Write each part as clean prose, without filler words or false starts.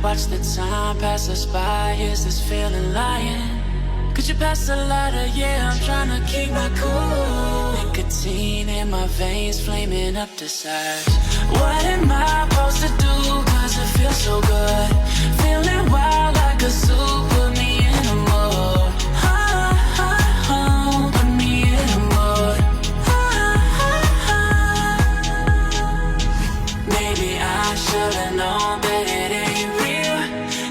Watch the time pass us by, is this feeling lying? Could you pass the lighter? Yeah, I'm trying to keep my cool. Nicotine in my veins, flaming up the sides. What am I supposed to do? Cause it feels so good. Feeling wild like a zoo, put me in a mood. Put me in a mood. Maybe I should've known that it ain't real.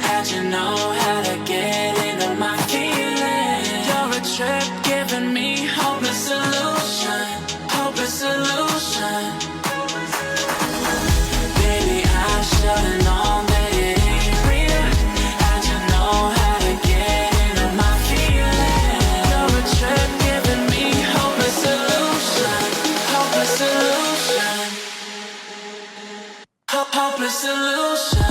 How'd you know how to get into my feelings? You're a trip giving me hopeless solution. Hopeless solution. Baby, I should've known that it ain't real. How'd you know how to get into my feelings? You're a trip giving me hopeless solution. Hopeless solution. Hopeless solution.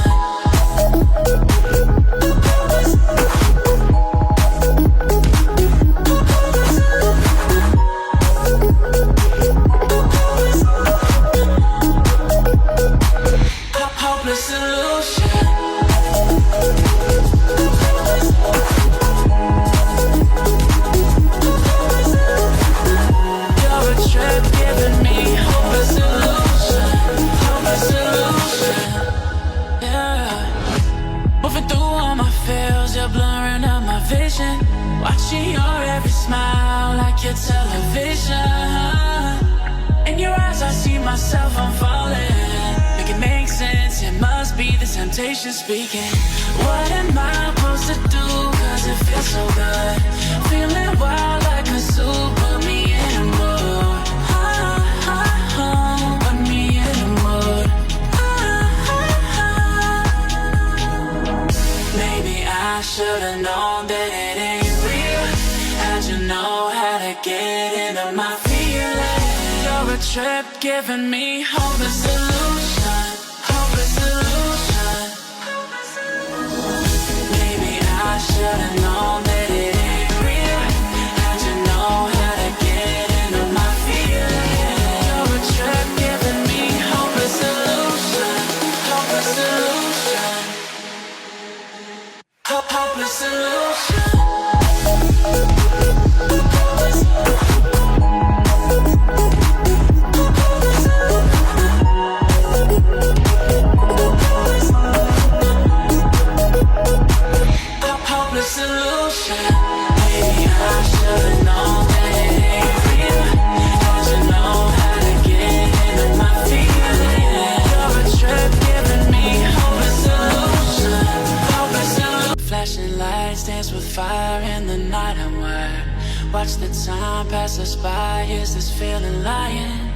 Hopeless solution. You're a trip giving me hopeless solution. Hopeless solution. Yeah. Moving through all my feels, you're blurring out my vision. Watching your every smile like your television. In your eyes I see myself, I'm falling. Make it make sense, it must be the temptation speaking. What am I supposed to do? Cause it feels so good. Feeling wild like a zoo, put me in a mood. Put me in a mood. Maybe I should've known that it ain't real. How'd you know how to get into my feelings? You're a trip giving me hopeless solution. Hopeless solution. Maybe I should've known that it ain't real. How'd you know how to get into my feelings? You're a trip giving me hopeless solution. Hopeless solution. Hopeless solution. Hopeless solution. Maybe I should've known that it ain't real. How'd you know how to get into my feelings? You're a trip giving me hopeless solution. Hopeless solution. Flashing lights dance with fire in the night, I'm wired. Watch the time pass us by, is this feeling lying?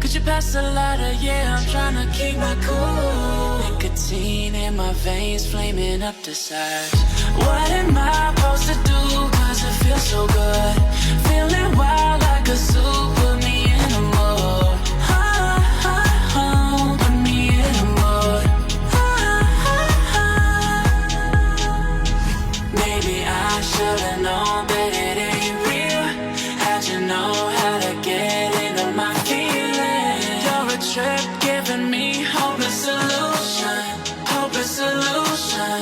Could you pass the lighter? Yeah, I'm trying to keep my cool. Nicotine in my veins, flaming up the sides. What am I supposed to do? Cause it feels so good. Feeling wild like a zoo, put me in a mood. Put me in a mood. Maybe I should've known that it ain't real. How'd you know how to get into my feelings? You're a trip giving me hopeless solution. Hopeless solution.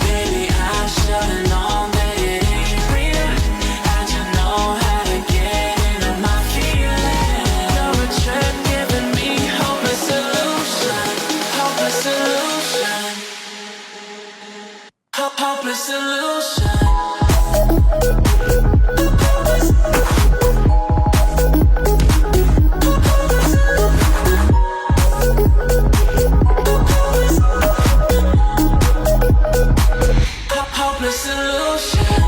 Baby, I should've known that it ain't real. How'd you know how to get into my feelings? You're a trip giving me hopeless solution. Hopeless solution. Hopeless solution. Hopeless solution.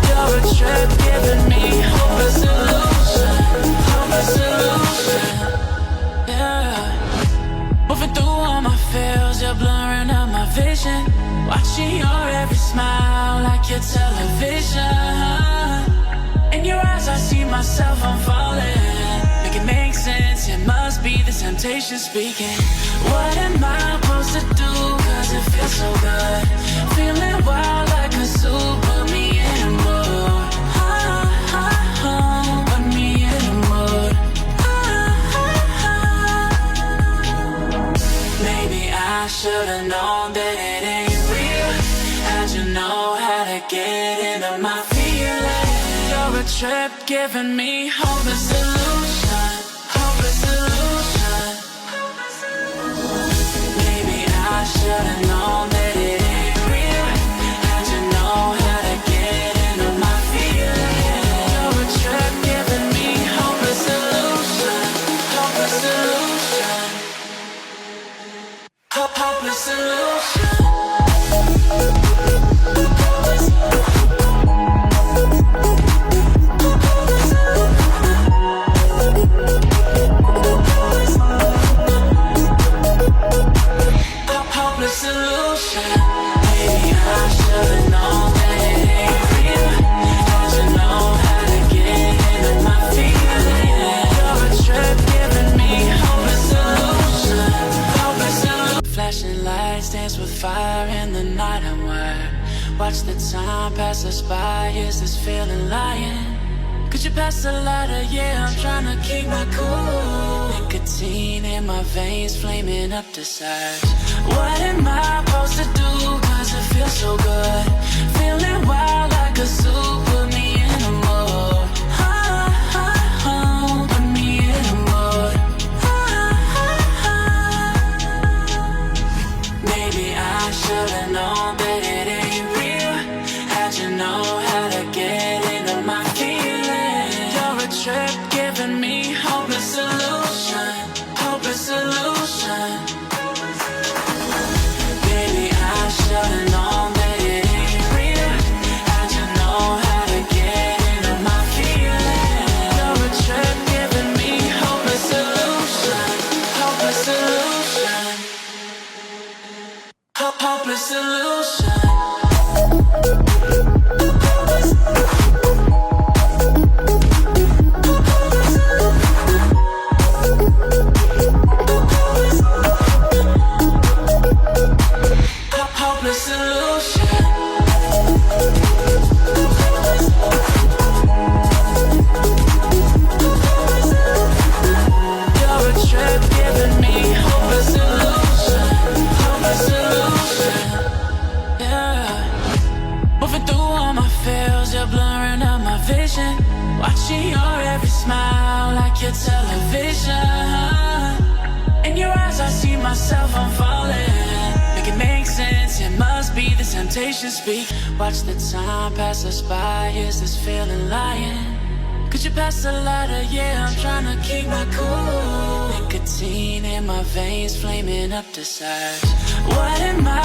You're a trip giving me hopeless solution. Hopeless solution. Yeah. Moving through all my feels, you're blurring out my vision. Watching your every smile like your television. In your eyes I see myself, I'm falling. Make it make sense, it must be the temptation speaking. What am I supposed to do? Cause it feels so good. Feeling wild like a zoo, put me in a mood. a trip giving me hopeless illusion, hopeless illusion. Maybe I should've known that it ain't real. How'd you know how to get into my feelings? You're a trip giving me hopeless illusion, hopeless illusion, hopeless illusion. Solution. Maybe I should've known that it ain't real. How'd you know how to get into my feelings? You're a trip giving me hopeless solution, hopeless solution. Flashing lights dance with fire in the night. I'm wired. Watch the time pass us by. Is this feeling lying? Could you pass the lighter? Yeah, I'm trying to keep my cool. Nicotine in my veins, flaming up the sides. What am I supposed to do? Cause it feels so good. Feeling wild like a zoo. Put me in a mood. Put me in a mood. Maybe I should've known that it ain't real. How'd you know how to get into my feelings? You're a trip giving me hopeless solution, hopeless solution. Maybe I should've known that it ain't real. How'd you know how to get into my feelings? You're a trip giving me hopeless solution, hopeless solution, hopeless solution. Hopeless solution. You're a trip giving me hopeless solution, hopeless solution. Yeah. Moving through all my feels, you're blurring out my vision. Watching your every smile like your television. In your eyes I see myself, I'm falling. Make it make sense, it must be the temptation speak. Watch the time pass us by, is this feeling lying? Could you pass the lighter? Yeah, I'm trying to keep my cool. Nicotine in my veins, flaming up the sides. What am I